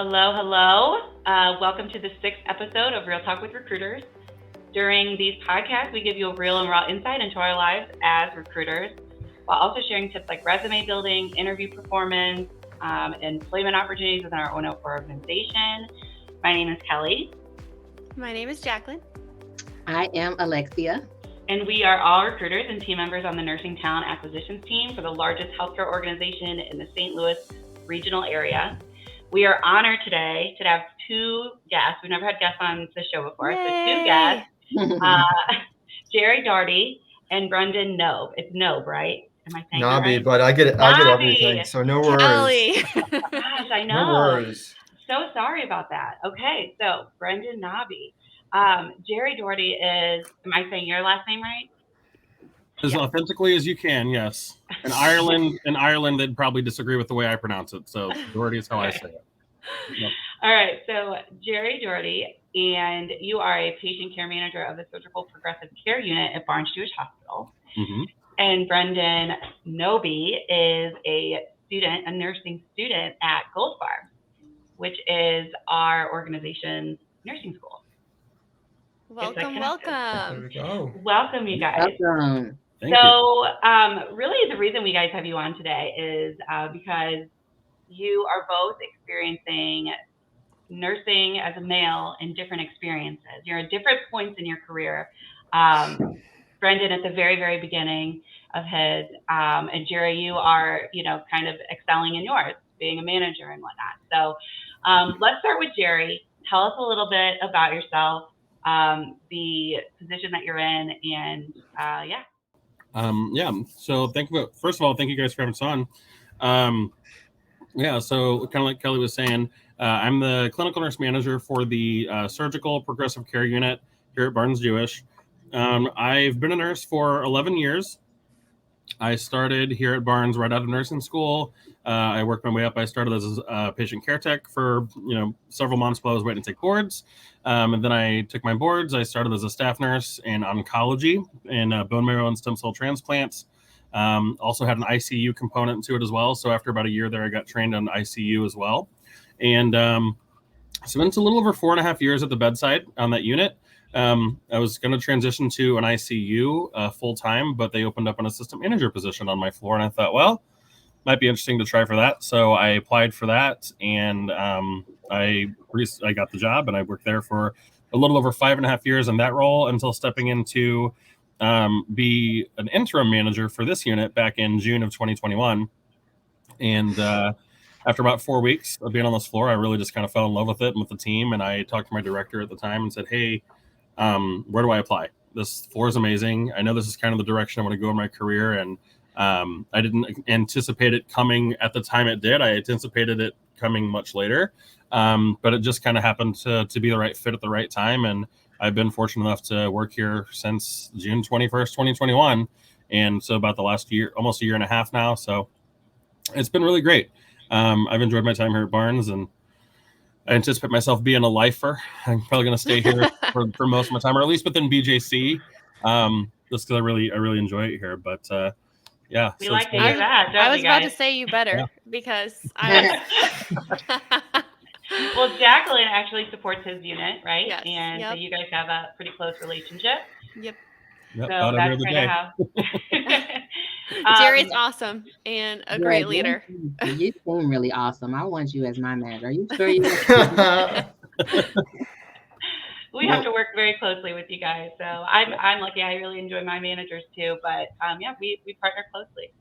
Hello, hello. Welcome to the sixth episode of Real Talk with Recruiters. During these podcasts, we give you a real and raw insight into our lives as recruiters, while also sharing tips like resume building, interview performance, employment opportunities within our own organization. My name is Kelly. My name is Jacqueline. I am Alexia. And we are all recruiters and team members on the Nursing Talent Acquisitions team for the largest healthcare organization in the St. Louis regional area. We are honored today to have two guests. We've never had guests on the show before. Yay! So two guests, Jerry Dougherty and Brendan Knobbe. It's Knobbe, right? Am I saying that Knobbe, right? but I get Knobbe. everything, so no worries. Kelly. Gosh, I know. No worries. So sorry about that. Okay, so Brendan Knobbe. Jerry Dougherty is, am I saying your last name right? As authentically as you can, yes. In Ireland, they'd probably disagree with the way I pronounce it. So Dougherty is how I say it. Yep. All right. So Jerry Dougherty, and you are a patient care manager of the Surgical Progressive Care Unit at Barnes Jewish Hospital. Mm-hmm. And Brendan Knobbe is a nursing student at Gold Bar, which is our organization's nursing school. Welcome. There we go. Welcome, you guys. Welcome. Thank you. So really the reason we guys have you on today is because you are both experiencing nursing as a male in different experiences. You're at different points in your career. Brendan at the very, very beginning of his, and Jerry, you are, kind of excelling in yours, being a manager and whatnot. So let's start with Jerry. Tell us a little bit about yourself, the position that you're in, and So first of all, thank you guys for having us on. So kind of like Kelly was saying, I'm the clinical nurse manager for the Surgical Progressive Care Unit here at Barnes Jewish. I've been a nurse for 11 years. I started here at Barnes right out of nursing school. I worked my way up. I started as a patient care tech for several months while I was waiting to take boards. And then I took my boards. I started as a staff nurse in oncology and bone marrow and stem cell transplants. Also had an ICU component to it as well. So after about a year there, I got trained on ICU as well. And so it's a little over 4.5 years at the bedside on that unit. I was going to transition to an ICU full time, but they opened up an assistant manager position on my floor. And I thought, well, might be interesting to try for that. So I applied for that, and I got the job, and I worked there for a little over 5.5 years in that role until stepping into be an interim manager for this unit back in June of 2021. And after about 4 weeks of being on this floor, I really just kind of fell in love with it and with the team. And I talked to my director at the time and said, hey, where do I apply? This floor is amazing. I know this is kind of the direction I want to go in my career. And I didn't anticipate it coming at the time it did. I anticipated it coming much later. But it just kind of happened to be the right fit at the right time. And I've been fortunate enough to work here since June 21st, 2021. And so about the last year, almost a year and a half now. So it's been really great. I've enjoyed my time here at Barnes, and I anticipate myself being a lifer. I'm probably going to stay here for most of my time, or at least within BJC, just because I really enjoy it here. But yeah. We like to hear that, I was don't we, about guys? to say you better because I was. Well, Jacqueline actually supports his unit, right? Yes. And so Yep. you guys have a pretty close relationship. Yep. So about every that's other kind day. of how. Jerry's awesome and a great leader. You seem really awesome. I want you as my manager. Are you sure you? We have to work very closely with you guys. So I'm lucky. I really enjoy my managers too. But we partner closely.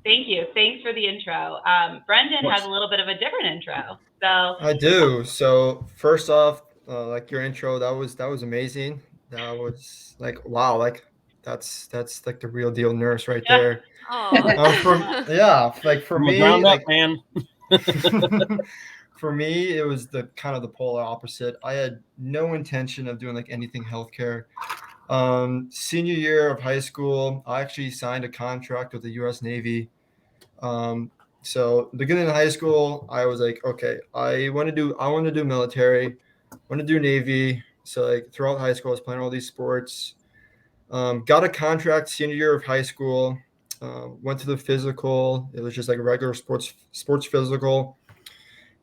Thank you. Thanks for the intro. Brendan has a little bit of a different intro. So I do. So first off, like your intro, that was amazing. That was like, wow, like that's like the real deal nurse right there. Like for From the me, ground up, like man. for me, it was the kind of the polar opposite. I had no intention of doing like anything healthcare. Senior year of high school, I actually signed a contract with the U.S. Navy. So beginning of high school, I was like, okay, I want to do military, I want to do Navy. So like throughout high school, I was playing all these sports. Got a contract senior year of high school. Went to the physical. It was just like a regular sports physical.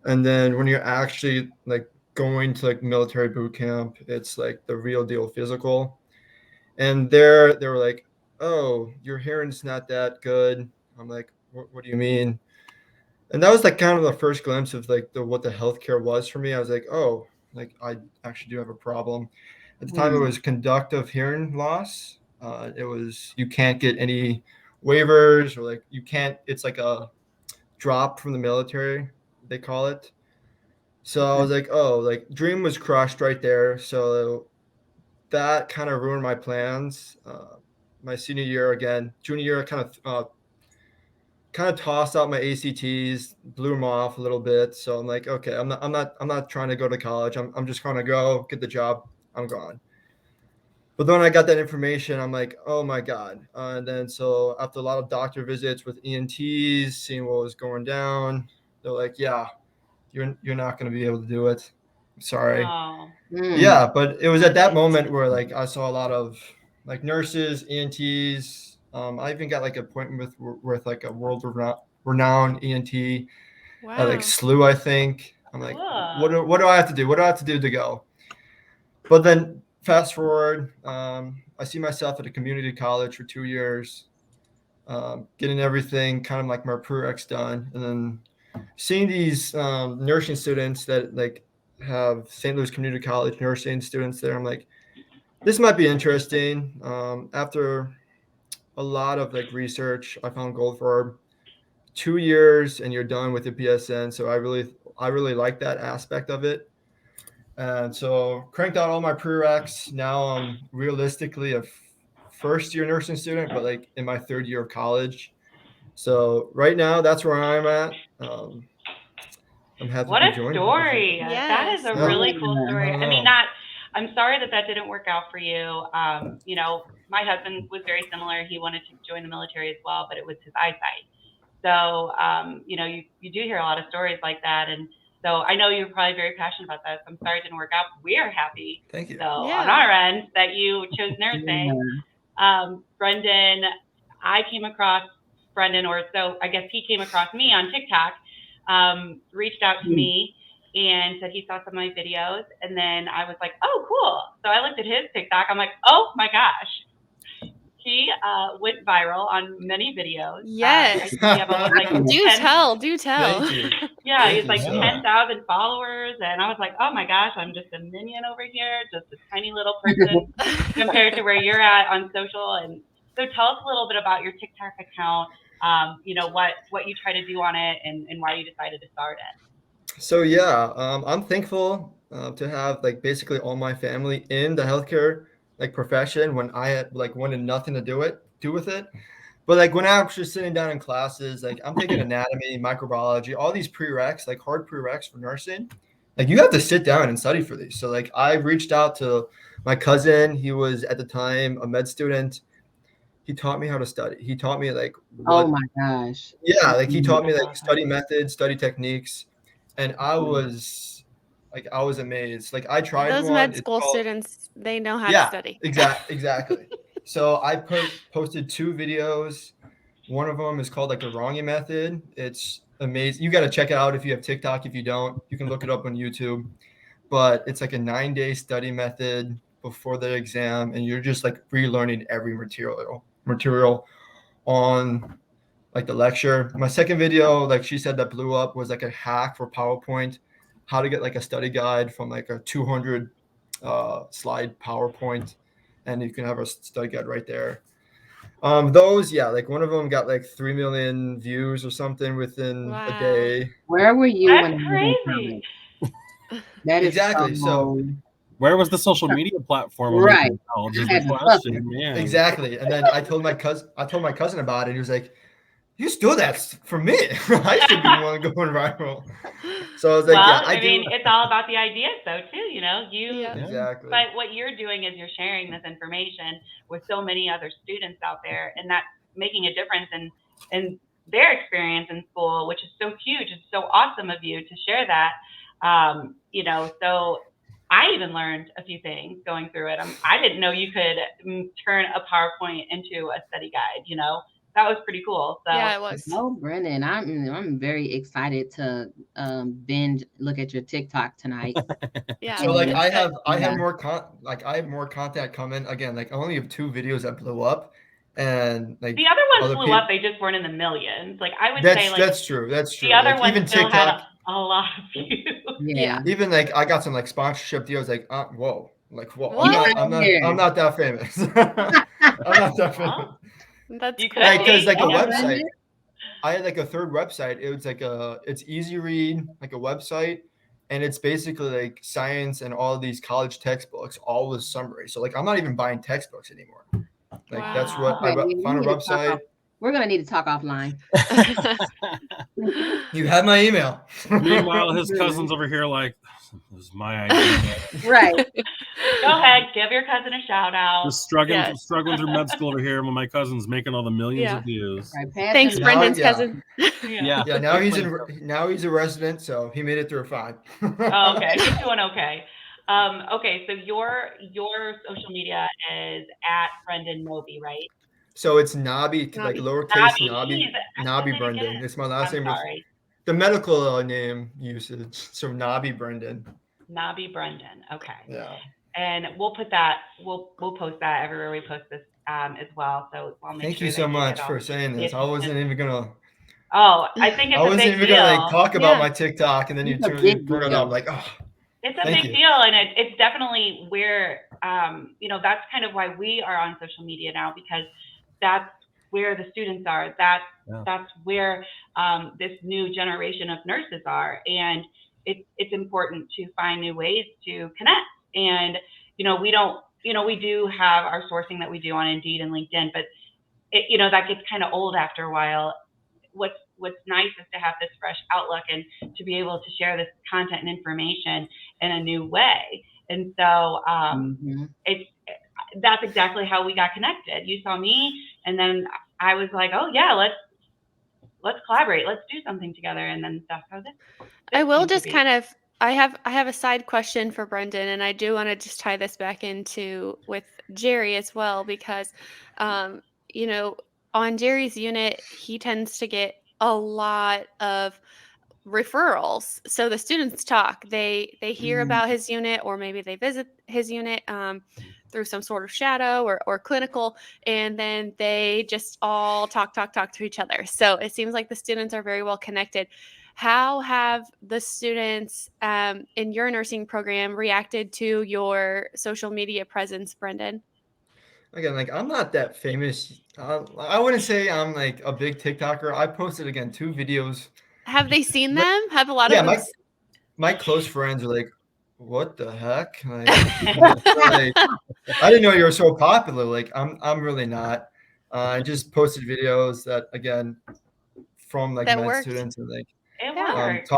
And then when you're actually like going to like military boot camp, it's like the real deal physical. And there they were like, "Oh, your hearing's not that good." I'm like, what do you mean?" And that was like kind of the first glimpse of like what the healthcare was for me. I was like, "Oh, like I actually do have a problem." At the time, it was conductive hearing loss. It was you can't get any waivers or like you can't. It's like a drop from the military, they call it. So I was like, "Oh, like dream was crushed right there." So that kind of ruined my plans. My senior year again, junior year, I kind of tossed out my ACTs, blew them off a little bit. So I'm like, okay, I'm not trying to go to college. I'm just going to go get the job. I'm gone. But then when I got that information, I'm like, oh my God. And then so after a lot of doctor visits with ENTs, seeing what was going down, they're like, yeah, you're not going to be able to do it. Sorry. Oh. Yeah, but it was at that moment where like I saw a lot of like nurses, ENTs. I even got like an appointment with like a renowned ENT at like Wow. SLU, I think. I'm like, Cool. what do I have to do? What do I have to do to go? But then fast forward, I see myself at a community college for 2 years, getting everything kind of like my prereqs done, and then seeing these nursing students that like have St. Louis Community College nursing students there. I'm like, this might be interesting. After a lot of like research, I found gold for 2 years and you're done with the BSN. So I really like that aspect of it. And so cranked out all my prereqs. Now I'm realistically a first year nursing student, but like in my third year of college. So right now that's where I'm at. I'm happy What to a be joined. story. That is Yes. a Yeah. really cool Yeah. story. I I mean, know. I'm sorry that didn't work out for you. You know, my husband was very similar. He wanted to join the military as well, but it was his eyesight. So, you know, you do hear a lot of stories like that. And so I know you're probably very passionate about that. So I'm sorry it didn't work out. We're happy. Thank you. So on Yeah. our end that you chose nursing. Brendan, I came across Brendan, or so I guess he came across me on TikTok, reached out to me and said he saw some of my videos. And then I was like, oh, cool. So I looked at his TikTok. I'm like, oh my gosh. He went viral on many videos. I Yes. think he had almost like Do 10. tell. Do tell. Thank you. Yeah, Thank he's you like so 10,000 followers. And I was like, oh my gosh, I'm just a minion over here, just a tiny little person compared to where you're at on social. And so tell us a little bit about your TikTok account, you know, what you try to do on it and why you decided to start it. So yeah, I'm thankful to have like basically all my family in the healthcare like profession when I had like wanted nothing to do with it. But like when I'm actually sitting down in classes, like I'm taking anatomy, microbiology, all these prereqs, like hard prereqs for nursing. Like you have to sit down and study for these. So like I reached out to my cousin. He was at the time a med student. He taught me how to study. He taught me like Oh my gosh. yeah, like he taught me like study methods, study techniques, and I was amazed. Like I tried Those one. med It's school called, students, they know how to yeah, study. exactly. So I posted 2 videos. One of them is called like the Wrongy method. It's amazing. You got to check it out if you have TikTok. If you don't, you can look it up on YouTube. But it's like a 9-day study method before the exam, and you're just like relearning every material on like the lecture. My second video, like she said, that blew up was like a hack for PowerPoint, how to get like a study guide from like a 200 slide PowerPoint, and you can have a study guide right there. Those, yeah, like one of them got like 3 million views or something within a Wow. day. Where were you That's when I was in crazy. college? That is Exactly. So Where was the social media platform when Right. you were in college is I had the to question, suffer. man. exactly. And then I told my cousin about it, and he was like, "You stole that from me. I should be the one going viral." So I was like, Well, "Yeah, I do." mean, it's all about the ideas though too, you know. Yeah. Exactly. But what you're doing is you're sharing this information with so many other students out there, and that's making a difference in their experience in school, which is so huge. It's so awesome of you to share that. You know, so I even learned a few things going through it. I didn't know you could turn a PowerPoint into a study guide, you know. that was pretty cool. So Yeah, it was. Oh, Brendan, I'm very excited to binge look at your TikTok tonight. Yeah. So like it's I good. have more content coming. Again, like I only have 2 videos that blew up, and like the other ones other blew people. up, they just weren't in the millions. Like I would say, like That's true. That's true. the other Like ones even still had TikTok, a lot of views. Yeah. even like I got some like sponsorship deals. Like whoa, like whoa. What? I'm not that famous. I'm not that famous. Well, That's you cool. could Because like a Yeah. website, I had like a third website. It was like it's easy read, like a website, and it's basically like science and all of these college textbooks, all with summary. So like I'm not even buying textbooks anymore. Like that's what Okay, we found a need to talk website. We're gonna need to talk offline. You have my email. Meanwhile, his cousin's over here like, this is my idea. Right. Go ahead, give your cousin a shout out. Just struggling Yes. struggling through med school over here when my cousin's making all the millions Yeah. of views. Right. Pass Thanks, them- Now, Brendan's yeah. cousin. Yeah. Yeah, now he's a resident, so he made it through fine. Oh, okay, he's doing okay. Okay, so your social media is at Brendan Knobbe, right? So it's Knobbe, like Knobbe. lowercase Knobbe. Knobbe, Jeez, I Knobbe couldn't Brendan. get it. It's my last I'm name with sorry, the medical name usage. So Knobbe Brendan. Knobbe Brendan. Okay, Yeah. and we'll put that. We'll post that everywhere we post this as well. So I'll make Thank sure you that so get much all for the saying this. I wasn't attention. even gonna. Oh, I think it's I a wasn't big even deal. gonna like talk about Yeah. my TikTok, and then you It's a big brought it deal. up. Like, oh, It's a Thank big you. deal, and it's definitely where that's kind of why we are on social media now, because that's where the students are. That's where this new generation of nurses are, and it's important to find new ways to connect. And we do have our sourcing that we do on Indeed and LinkedIn, but that gets kind of old after a while. What's nice is to have this fresh outlook and to be able to share this content and information in a new way. And so Mhm. that's exactly how we got connected. You saw me, and then I was like, oh yeah, let's collaborate, let's do something together, and then that's how this I will came to just be. kind of I have a side question for Brendan, and I do want to just tie this back into with Jerry as well, because you know, on Jerry's unit, he tends to get a lot of referrals. So the students talk. They hear Mhm. about his unit, or maybe they visit his unit through some sort of shadow or clinical, and then they just all talk to each other. So it seems like the students are very well connected. How have the students in your nursing program reacted to your social media presence, Brendan? again, like I'm not that famous. I wouldn't say I'm like a big TikToker. I posted again 2 videos. Have they seen But- them? Have a lot Yeah, of them? my close friends are like, "What the heck?" Like, like, I didn't know you were so popular. Like, I'm really not. I just posted videos that again from like That med worked. students and like It Yeah. worked.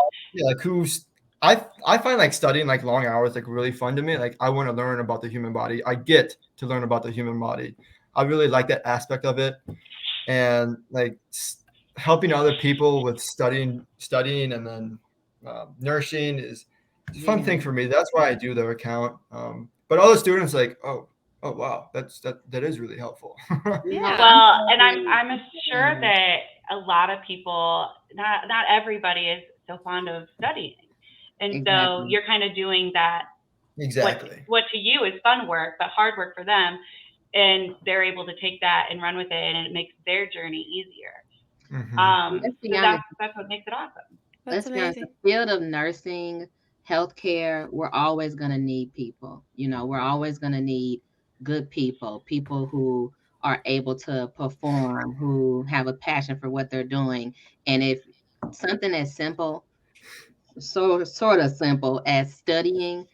like who's I find like studying like long hours like really fun to me. Like I want to learn about the human body. I get to learn about the human body. I really like that aspect of it, and like helping other people with studying and then nursing is a fun thing for me. That's why I do their account. But all the students like, oh wow, that is really helpful. Yeah. Well, and I'm sure that a lot of people, not everybody is so fond of studying, and so Exactly. you're kind of doing that. Exactly. What to you is fun work, but hard work for them, and they're able to take that and run with it, and it makes their journey easier. Mhm. Let's be So honest. that's what makes it awesome. That's Let's be honest. amazing. The field of nursing, healthcare, we're always going to need people. We're always going to need good people who are able to perform, who have a passion for what they're doing. And if something as simple, sort of simple as studying,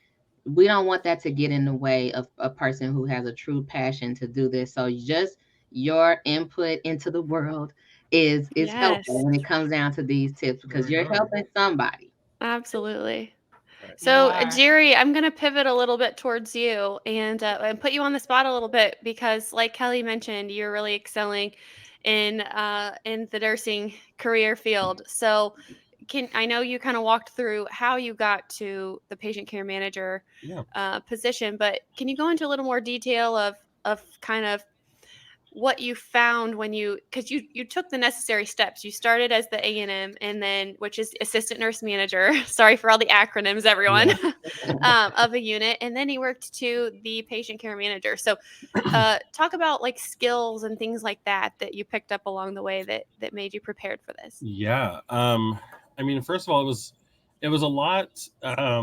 we don't want that to get in the way of a person who has a true passion to do this. So just your input into the world is Yes. helpful when it comes down to these tips, because Very you're good. helping somebody. Absolutely. Right. So, You are. Jerry, I'm going to pivot a little bit towards you and put you on the spot a little bit, because, like Kelly mentioned, you're really excelling in the nursing career field. So, I know you kind of walked through how you got to the patient care manager Yeah. position, but can you go into a little more detail of kind of what you found when because you took the necessary steps. You started as the A&M, and then, which is assistant nurse manager. Sorry for all the acronyms, everyone. Of a unit, and then you worked to the patient care manager. So talk about like skills and things like that you picked up along the way that made you prepared for this. Yeah. I mean, first of all, it was a lot. I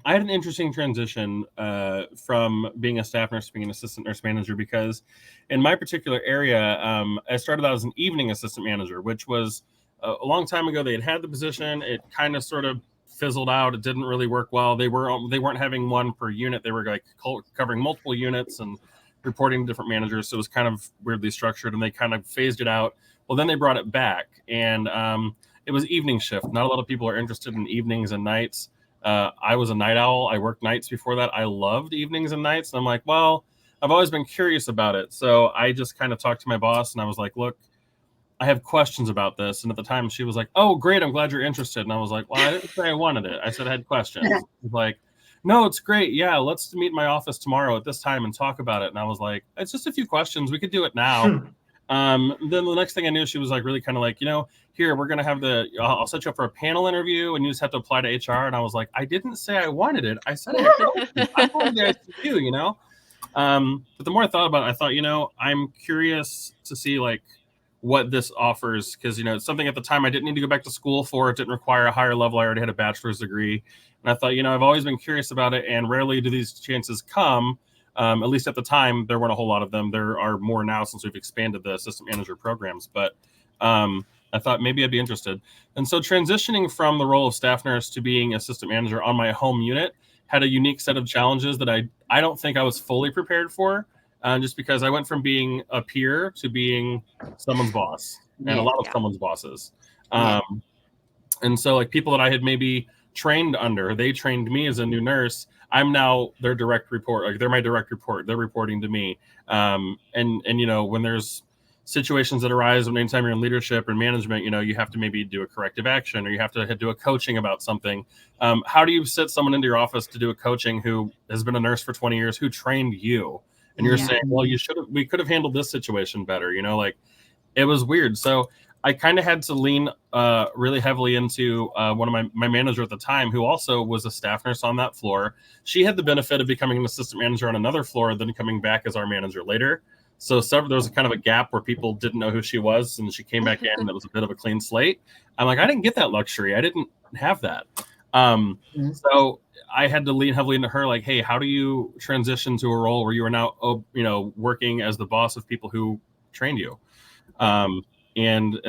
had an interesting transition from being a staff nurse to being an assistant nurse manager, because in my particular area, I started out as an evening assistant manager, which was a long time ago. They had the position. It kind of sort of fizzled out. It didn't really work well. They weren't having one per unit. They were like covering multiple units and reporting to different managers. So it was kind of weirdly structured, and they kind of phased it out. Well, then they brought it back, and it was evening shift. Not a lot of people are interested in evenings and nights. I was a night owl. I worked nights before that. I loved evenings and nights. And I'm like, well, I've always been curious about it. So I just kind of talked to my boss, and I was like, look, I have questions about this. And at the time she was like, oh, great, I'm glad you're interested. And I was like, well, I didn't say I wanted it. I said I had questions. She was like, no, it's great. Yeah, let's meet in my office tomorrow at this time and talk about it. And I was like, it's just a few questions. We could do it now. Then the next thing I knew, she was like really kind of like, here, we're going to have I'll set you up for a panel interview, and you just have to apply to HR. And I was like, I didn't say I wanted it. I said I wanted the ICU, But the more I thought about it, I thought, I'm curious to see like what this offers, because, it's something at the time I didn't need to go back to school for. It didn't require a higher level. I already had a bachelor's degree. And I thought, I've always been curious about it, and rarely do these chances come. At least at the time, there weren't a whole lot of them. There are more now since we've expanded the assistant manager programs. But I thought maybe I'd be interested. And so transitioning from the role of staff nurse to being assistant manager on my home unit had a unique set of challenges that I don't think I was fully prepared for, just because I went from being a peer to being someone's boss, and a lot of someone's bosses. And so like people that I had maybe trained under, they trained me as a new nurse. I'm now their direct report. Like they're my direct report. They're reporting to me. And when there's situations that arise, anytime you're in leadership and management, you have to maybe do a corrective action, or you have to do a coaching about something. How do you sit someone into your office to do a coaching who has been a nurse for 20 years, who trained you? And you're saying, well, we could have handled this situation better. Like it was weird. So I kind of had to lean really heavily into one of my manager at the time, who also was a staff nurse on that floor. She had the benefit of becoming an assistant manager on another floor, then coming back as our manager later. So there was a kind of a gap where people didn't know who she was, and she came back in, and it was a bit of a clean slate. I'm like, I didn't get that luxury. I didn't have that. So I had to lean heavily into her, like, hey, how do you transition to a role where you are now, working as the boss of people who trained you? And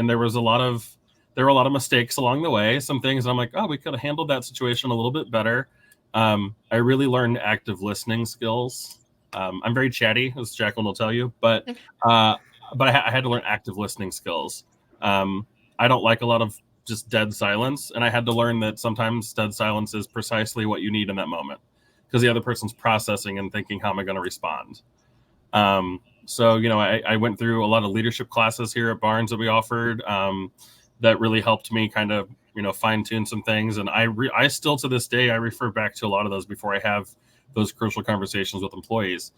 there were a lot of mistakes along the way. Some things I'm like, oh, we could have handled that situation a little bit better. I really learned active listening skills. I'm very chatty, as Jacqueline will tell you, but I had to learn active listening skills. I don't like a lot of just dead silence, and I had to learn that sometimes dead silence is precisely what you need in that moment, because the other person's processing and thinking, how am I going to respond? So, I went through a lot of leadership classes here at Barnes that we offered that really helped me kind of, fine tune some things. And I still to this day, I refer back to a lot of those before I have those crucial conversations with employees.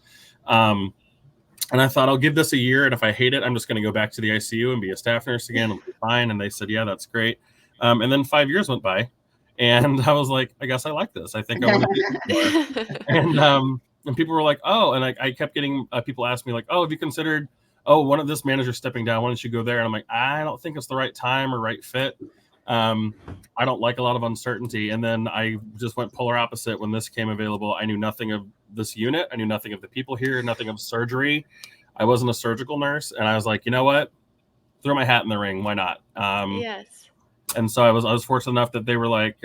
And I thought, I'll give this a year, and if I hate it, I'm just going to go back to the ICU and be a staff nurse again. It'll be fine. And they said, yeah, that's great. And then 5 years went by, and I was like, I guess I like this. I think I want to do this more. And people were like, oh, and I kept getting people ask me like, oh, have you considered, one of this manager stepping down? Why don't you go there? And I'm like, I don't think it's the right time or right fit. I don't like a lot of uncertainty. And then I just went polar opposite when this came available. I knew nothing of this unit. I knew nothing of the people here, nothing of surgery. I wasn't a surgical nurse. And I was like, you know what? Throw my hat in the ring. Why not? Yes. And so I was fortunate enough that they were like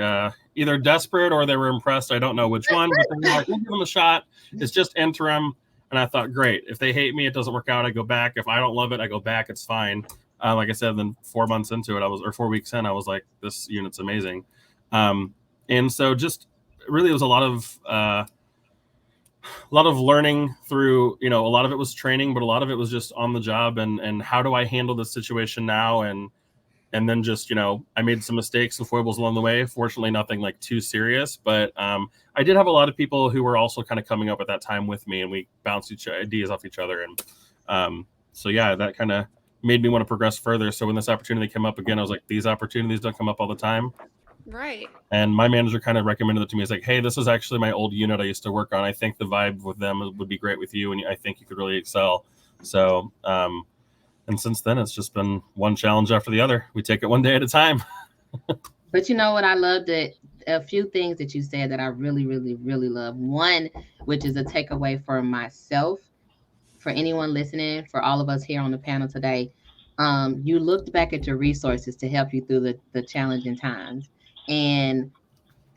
either desperate or they were impressed. I don't know which one, but they were like, we'll give them a shot. It's just interim. And I thought, great. If they hate me, it doesn't work out. I go back. If I don't love it, I go back. It's fine. Like I said, then 4 months into it, 4 weeks in, I was like, this unit's amazing. And so just really, it was a lot of learning through, a lot of it was training, but a lot of it was just on the job and how do I handle this situation now? And then just, I made some mistakes and foibles along the way. Fortunately, nothing like too serious, but I did have a lot of people who were also kind of coming up at that time with me, and we bounced ideas off each other. And So yeah, that kind of made me want to progress further. So when this opportunity came up again, I was like, these opportunities don't come up all the time. Right. And my manager kind of recommended it to me. He's like, hey, this is actually my old unit I used to work on. I think the vibe with them would be great with you, and I think you could really excel. So, and since then, it's just been one challenge after the other. We take it one day at a time. But you know what? I loved it. A few things that you said that I really, really, really love. One, which is a takeaway for myself, for anyone listening, for all of us here on the panel today. You looked back at your resources to help you through the challenging times. And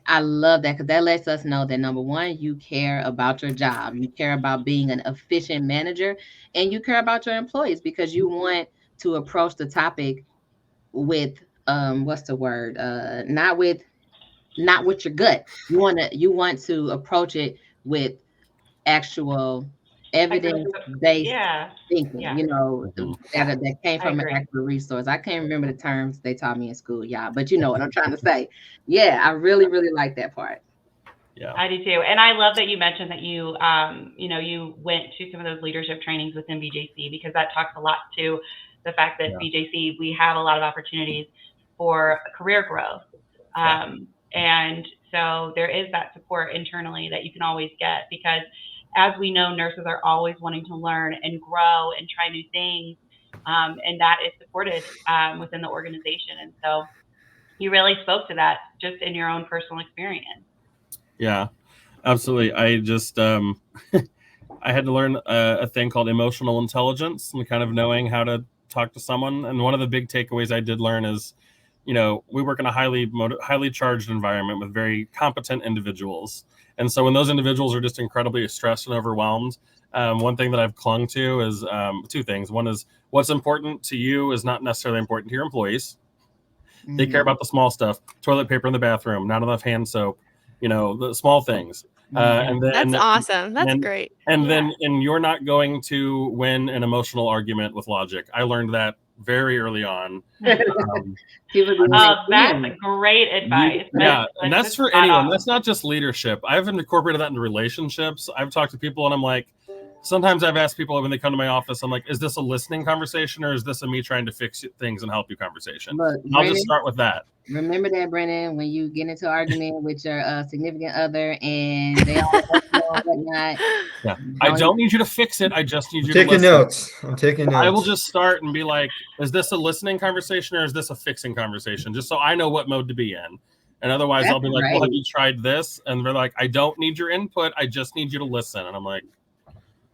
I love that because that lets us know that number one, you care about your job, you care about being an efficient manager, and you care about your employees because you want to approach the topic with what's the word? Not with your gut. You want to approach it with actual evidence-based Yeah. thinking, Yeah. you know, that came I from an agree. actual resource. I can't remember the terms they taught me in school, y'all, but you know what I'm trying to say. Yeah, I really, really like that part. Yeah. I do too. And I love that you mentioned that you, you went to some of those leadership trainings within BJC, because that talks a lot to the fact that BJC, we have a lot of opportunities for career growth. And so there is that support internally that you can always get, because as we know, nurses are always wanting to learn and grow and try new things. And that is supported within the organization. And so you really spoke to that just in your own personal experience. Yeah, absolutely. I just I had to learn a thing called emotional intelligence and kind of knowing how to talk to someone. And one of the big takeaways I did learn is, we work in a highly charged environment with very competent individuals. And so when those individuals are just incredibly stressed and overwhelmed, one thing that I've clung to is two things. One is what's important to you is not necessarily important to your employees. They care about the small stuff: toilet paper in the bathroom, not enough hand soap, the small things. And then That's awesome. That's great. And then you're not going to win an emotional argument with logic. I learned that very early on. That's great advice. Yeah, and that's for anyone. That's not just leadership. I've incorporated that into relationships. I've talked to people and I'm like, sometimes I've asked people when they come to my office, I'm like, is this a listening conversation or is this a me trying to fix things and help you conversation? Look, I'll just start with that. Remember that, Brennan, when you get into an argument with your significant other and they all whatnot. Yeah, I don't need you to fix it. I just need you to listen. Notes. I'm taking notes. I will just start and be like, is this a listening conversation or is this a fixing conversation? Just so I know what mode to be in. And otherwise I'll be like, well, have you tried this? And they're like, I don't need your input. I just need you to listen. And I'm like,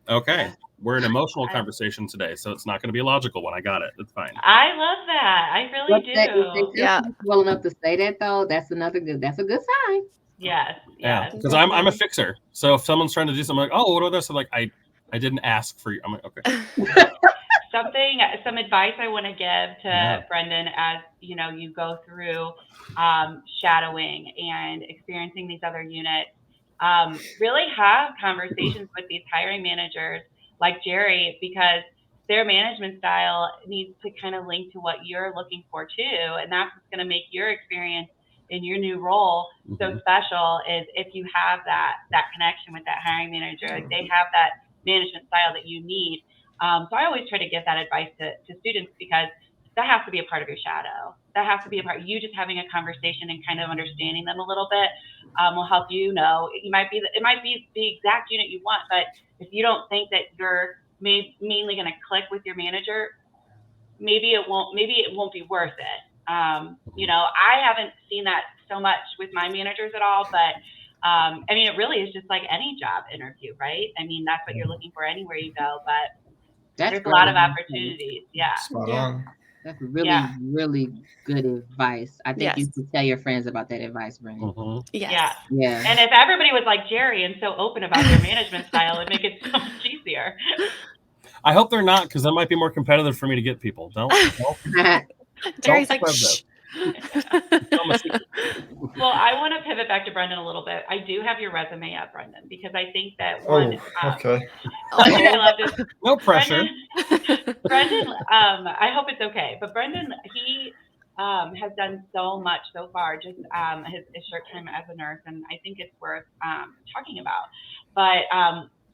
okay, we're an emotional conversation today, so it's not going to be a logical one. I got it. It's fine. I love that. I really do. Yeah. Well enough to say that though, that's a good sign. Yes. Yeah. Because I'm a fixer. So if someone's trying to do something like, oh, what are this? I'm like, I didn't ask for you. I'm like, okay. Some advice I want to give to Brendan as you go through shadowing and experiencing these other units. Really have conversations with these hiring managers like Jerry, because their management style needs to kind of link to what you're looking for too. And that's what's going to make your experience in your new role so special, is if you have that connection with that hiring manager. Like, they have that management style that you need. So I always try to give that advice to students, because that has to be a part of your shadow. That has to be a part. You just having a conversation and kind of understanding them a little bit will help you know. It might be the exact unit you want, but if you don't think that you're mainly going to click with your manager, maybe it won't be worth it. I haven't seen that so much with my managers at all, but it really is just like any job interview, right? That's what you're looking for anywhere you go, but there's a lot of opportunities. Yeah. Spot on. That's really, really good advice. I think you should tell your friends about that advice, Brennan. Yes. Yeah. And if everybody was like Jerry and so open about their management style, it'd make it so much easier. I hope they're not, because that might be more competitive for me to get people. Jerry's like, shh. Well, I want to pivot back to Brendan a little bit. I do have your resume up, Brendan, because I think that one. Okay. I love this. No pressure. Brendan, I hope it's okay. But Brendan, he has done so much so far, just his short time as a nurse, and I think it's worth talking about. But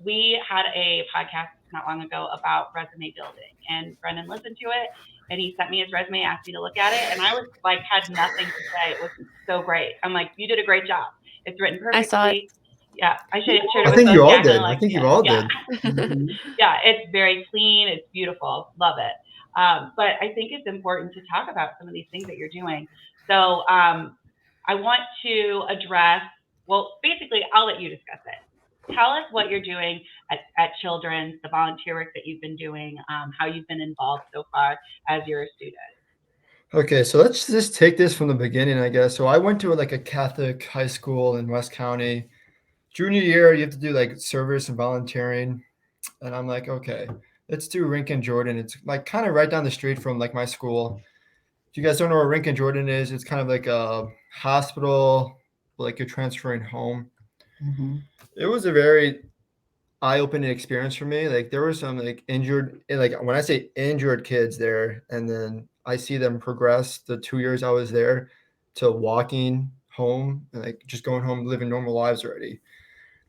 we had a podcast not long ago about resume building, and Brendan listened to it, and he sent me his resume, asked me to look at it, and I was like, had nothing to say. It was so great. I'm like, you did a great job. It's written I saw it. perfectly. Yeah, I should have shared it I with think both you all Jack and did. I think you Alexia. all Yeah. did. Mhm. Yeah, it's very clean. It's beautiful. Love it. But I think it's important to talk about some of these things that you're doing. So I want to address, well, basically, I'll let you discuss it. Tell us what you're doing at Children's, the volunteer work that you've been doing, how you've been involved so far as you're a student. Okay, so let's just take this from the beginning, I guess. So I went to like a Catholic high school in West County. Junior year, you have to do like service and volunteering. And I'm like, okay, let's do Rincon Jordan. It's like kind of right down the street from like my school. If you guys don't know where Rincon Jordan is, it's kind of like a hospital, like you're transferring home. Mhm. It was a very eye-opening experience for me. Like there were some like injured, like when I say injured kids there, and then I see them progress the 2 years I was there to walking home and like just going home, living normal lives already.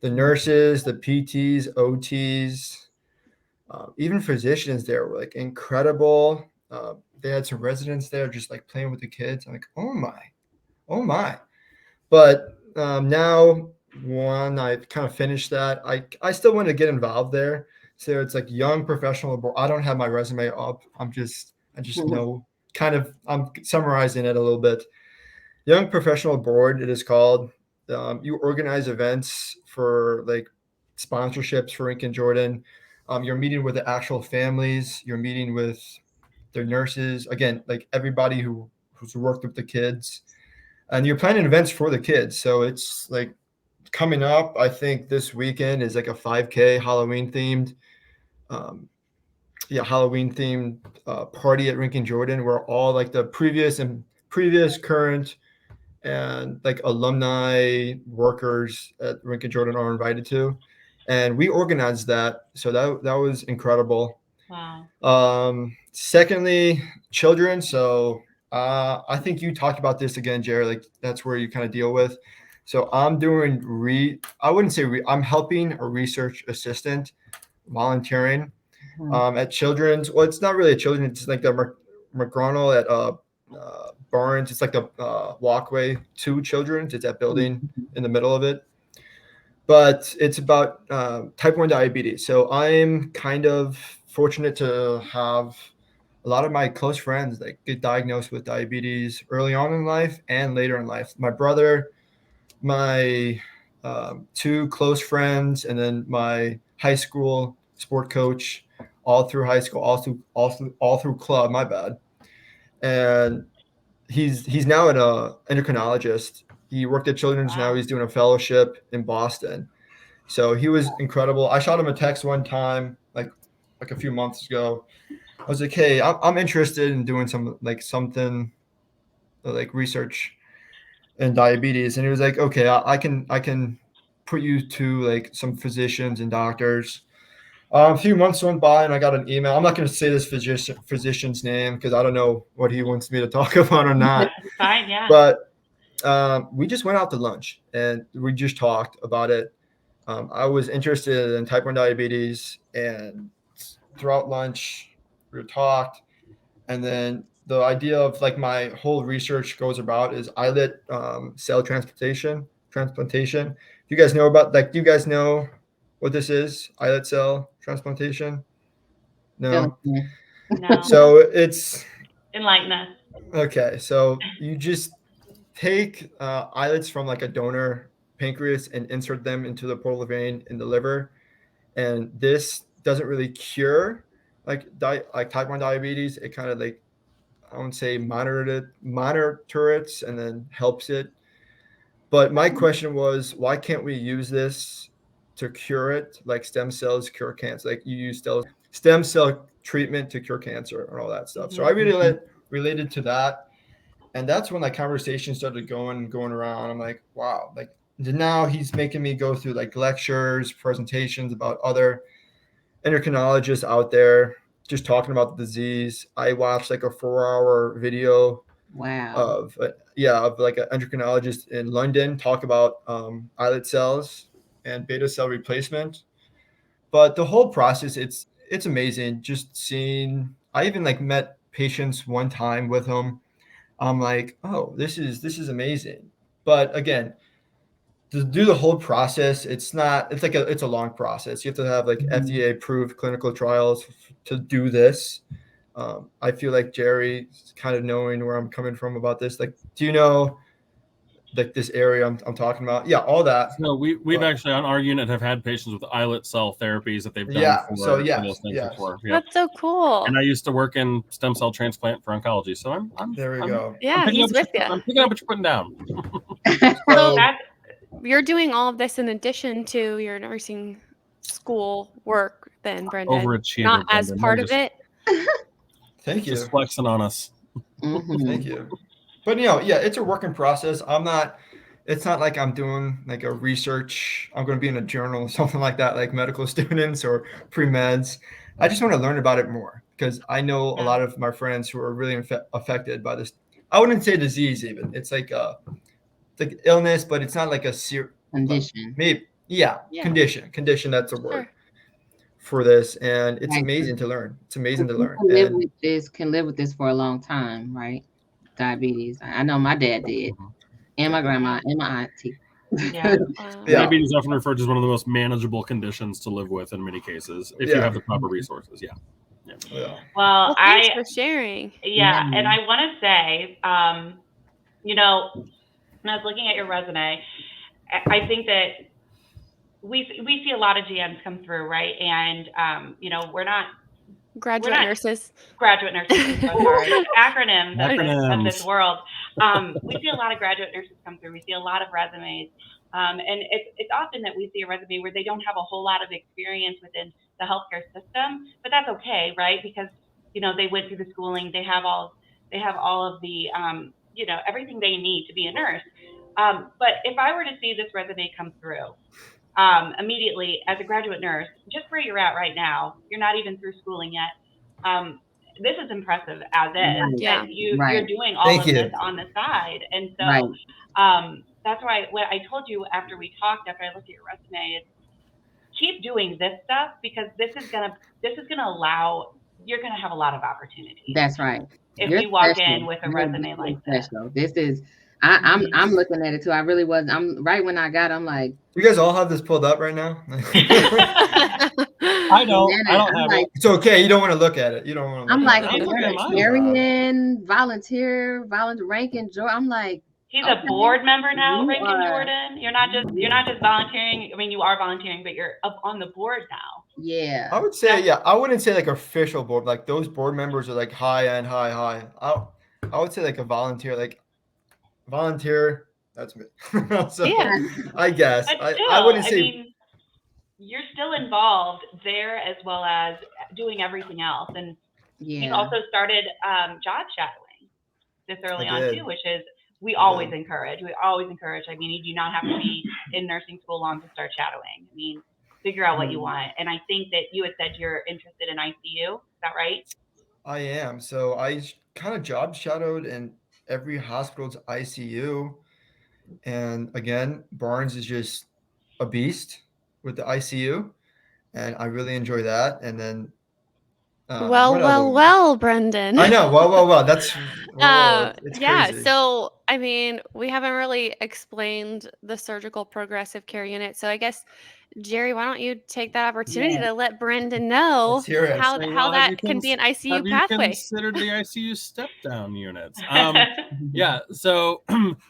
The nurses, the PTs, OTs, even physicians there were like incredible. They had some residents there just like playing with the kids. I'm like, oh my. But now, when I kind of finished that, I still want to get involved there. So it's like young professional. I don't have my resume up. I just know kind of. I'm summarizing it a little bit. Young professional board. It is called. You organize events for like sponsorships for Rincon Jordan. You're meeting with the actual families. You're meeting with their nurses. Again, like everybody who's worked with the kids, and you're planning events for the kids. So it's like coming up. I think this weekend is like a 5K Halloween themed. Halloween themed party at Rincon Jordan, where all like the previous, current, and like alumni workers at Rincon Jordan are invited to, and we organized that. So that was incredible. Wow. Secondly, children. So I think you talked about this again, Jared. Like that's where you kind of deal with. So I'm doing I wouldn't say I'm helping a research assistant, volunteering at Children's. Well, it's not really a children. It's like the McGronald at Barnes. It's like the walkway to Children's. It's that building in the middle of it. But it's about type 1 diabetes. So I'm kind of fortunate to have a lot of my close friends that get diagnosed with diabetes early on in life and later in life. My brother, my two close friends, and then my high school sport coach, all through high school, all through club. My bad. And he's now an endocrinologist. He worked at Children's. Now he's doing a fellowship in Boston. So he was incredible. I shot him a text one time, like a few months ago. I was like, hey, I'm interested in doing something like research in diabetes. And he was like, okay, I can put you to like some physicians and doctors. A few months went by and I got an email. I'm not going to say this physician's name because I don't know what he wants me to talk about or not. Fine, yeah. But we just went out to lunch and we just talked about it. I was interested in type 1 diabetes, and throughout lunch we talked. And then the idea of like my whole research goes about is islet cell transplantation. You guys know about do you guys know what this is? Islet cell transplantation? No. No. So it's Enlighten us. okay. So you just take islets from like a donor pancreas and insert them into the portal vein in the liver, and this doesn't really cure like type 1 diabetes. It kind of like, I won't say monitor it and then helps it. But my question was, why can't we use this to cure it? Like stem cells cure cancer. Like you use stem cell treatment to cure cancer and all that stuff. So I really related to that. And that's when like conversation started going around. I'm like, wow, like now he's making me go through like lectures, presentations about other endocrinologists out there just talking about the disease. I watched like a 4-hour video of like an endocrinologist in London talk about islet cells and beta cell replacement. But the whole process, it's amazing just seeing. I even like met patients one time with him. I'm like, oh, this is amazing. But again, to do the whole process, it's not. It's a long process. You have to have like FDA approved clinical trials to do this. I feel like Jerry, kind of knowing where I'm coming from about this. Like, do you know like this area I'm talking about? Yeah, all that. So we've actually on our unit have had patients with islet cell therapies that they've done Yeah. for, So for yes, those things yes. before. Yep. That's so cool. And I used to work in stem cell transplant for oncology, so There we go. Yeah, he's with you. I'm picking up what you're putting down. So That's You're doing all of this in addition to your nursing school work, then, Brendan. Overachiever, Not as Brendan. part They're of it. thank you. Just flexing on us. Mhm. Thank you. But yeah, it's a working process. It's not like I'm doing like a research. I'm going to be in a journal or something like that, like medical students or pre-meds. I just want to learn about it more because I know a lot of my friends who are really affected by this. I wouldn't say disease even. It's like illness, but it's not like a Condition. maybe Yeah. condition. That's a word Sure. for this, and it's Right. amazing to learn. It's amazing to learn. Can live with this for a long time, right? Diabetes. I know my dad did, and my grandma, and my auntie. yeah. Wow. Yeah. Diabetes is often referred to as one of the most manageable conditions to live with in many cases, if you Yeah. have the proper resources. Yeah. Yeah. Well, Thanks for sharing. yeah, Yeah. and I want to say, you know, when I was looking at your resume, I think that we see a lot of GMs come through, right? And you know, we're not Graduate nurses. graduate nurses. I'm so sorry. Acronyms of this Acronyms. world. We see a lot of graduate nurses come through. We see a lot of resumes. And it's often that we see a resume where they don't have a whole lot of experience within the healthcare system, but that's okay, right? Because, you know, they went through the schooling, they have all of the, you know, everything they need to be a nurse. But if I were to see this resume come through, immediately as a graduate nurse, just where you're at right now, you're not even through schooling yet. This is impressive as is. Right. Yeah. That you're Right. doing all Thank of you. this on the side. And so Right. that's why what I told you after we talked, after I looked at your resume, is keep doing this stuff because this is gonna allow you're gonna have a lot of opportunities That's right. if You're you walk special. in with a You're resume like this. special. This is I'm looking at it too. I really was. I'm right when I got. I'm like, You guys all have this pulled up right now. I don't have like, it. It's okay. You don't want to look at it. You don't want to. I'm Look like, at I'm it. looking at mine. humanitarian, volunteer, ranking, Joy. I'm like, He's okay, a board member now, you Rankin are- Jordan. You're not just volunteering. I mean, you are volunteering, but you're up on the board now. yeah. I would say, I wouldn't say like official board. Like those board members are like high end, high. I would say like a volunteer, That's me. So, Yeah. I guess But still, I wouldn't say. mean, you're still involved there as well as doing everything else, and you've Yeah. also started job shadowing this early I on did. too, which is we I always did. encourage. We always encourage. I mean, you do not have to be in nursing school long to start shadowing. I mean, figure out what you want. And I think that you had said you're interested in ICU. Is that right? I am. So I kind of job shadowed in every hospital's ICU. And again, Barnes is just a beast with the ICU. And I really enjoy that. And then, what other one? Well, Brendan. I know. Well. That's, it's yeah. crazy. So, I mean, we haven't really explained the surgical progressive care unit. So, I guess, Jerry, why don't you take that opportunity to let Brendan know Let's hear it. how So, how have that you can be an Have ICU you pathway? considered the ICU step down units? Yeah, so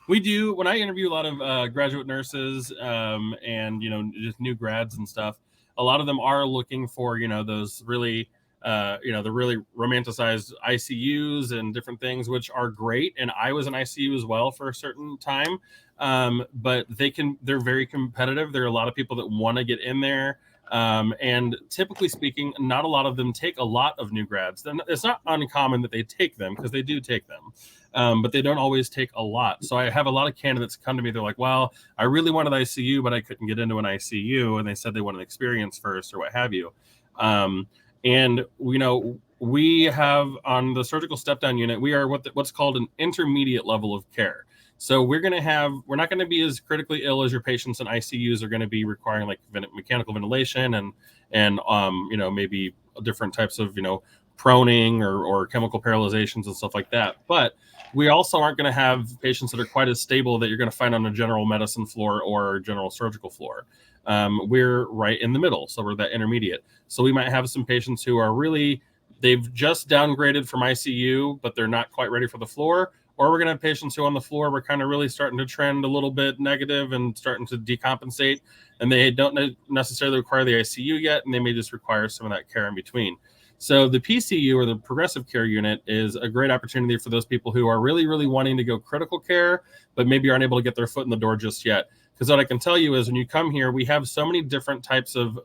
we do. When I interview a lot of graduate nurses and just new grads and stuff, a lot of them are looking for those really the really romanticized ICUs and different things, which are great. And I was in ICU as well for a certain time, but they're very competitive. There are a lot of people that want to get in there. And typically speaking, not a lot of them take a lot of new grads. It's not uncommon that they take them because they do take them, but they don't always take a lot. So I have a lot of candidates come to me. They're like, well, I really wanted ICU, but I couldn't get into an ICU. And they said they wanted experience first or what have you. And we have on the surgical step down unit, we are what's called an intermediate level of care. So we're not going to be as critically ill as your patients in ICUs are going to be requiring like mechanical ventilation and maybe different types of, proning or chemical paralyzations and stuff like that. But we also aren't going to have patients that are quite as stable that you're going to find on a general medicine floor or general surgical floor. We're right in the middle, so we're that intermediate. So we might have some patients who are really, they've just downgraded from ICU, but they're not quite ready for the floor. Or we're going to have patients who on the floor, we're kind of really starting to trend a little bit negative and starting to decompensate, and they don't necessarily require the ICU yet, and they may just require some of that care in between. So the PCU, or the progressive care unit, is a great opportunity for those people who are really, really wanting to go critical care, but maybe aren't able to get their foot in the door just yet. Because what I can tell you is when you come here, we have so many different types of,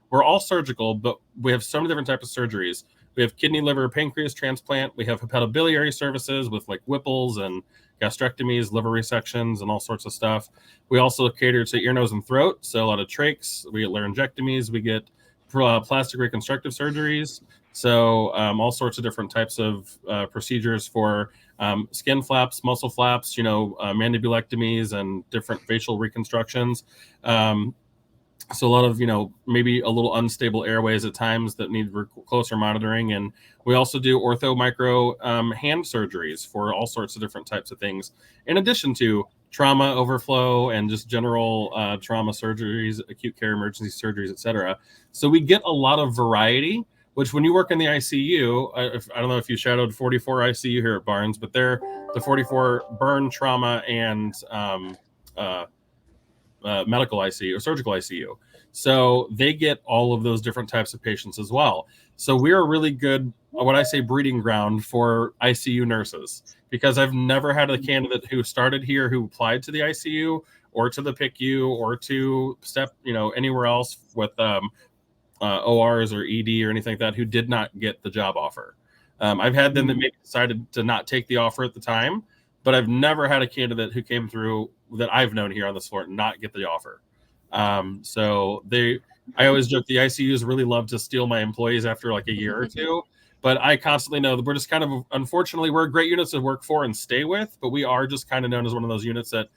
we're all surgical, but we have so many different types of surgeries. We have kidney, liver, pancreas transplant. We have hepatobiliary services with like Whipples and gastrectomies, liver resections, and all sorts of stuff. We also cater to ear, nose, and throat. So a lot of trachs. We get laryngectomies. We get plastic reconstructive surgeries. So all sorts of different types of procedures for skin flaps, muscle flaps, mandibulectomies, and different facial reconstructions. So a lot of, maybe a little unstable airways at times that need closer monitoring. And we also do ortho micro hand surgeries for all sorts of different types of things, in addition to trauma overflow and just general trauma surgeries, acute care emergency surgeries, etc. So we get a lot of variety, which when you work in the ICU, I don't know if you shadowed 44 ICU here at Barnes, but they're the 44 burn, trauma, and medical ICU or surgical ICU. So they get all of those different types of patients as well. So we're a really good, what I say, breeding ground for ICU nurses, because I've never had a candidate who started here who applied to the ICU or to the PICU or to STEP, anywhere else with ORs or ED or anything like that, who did not get the job offer. I've had them that maybe decided to not take the offer at the time, but I've never had a candidate who came through that I've known here on this floor not get the offer. So I always joke the ICUs really love to steal my employees after like a year or two, but I constantly know that we're just kind of, unfortunately, we're great units to work for and stay with, but we are just kind of known as one of those units that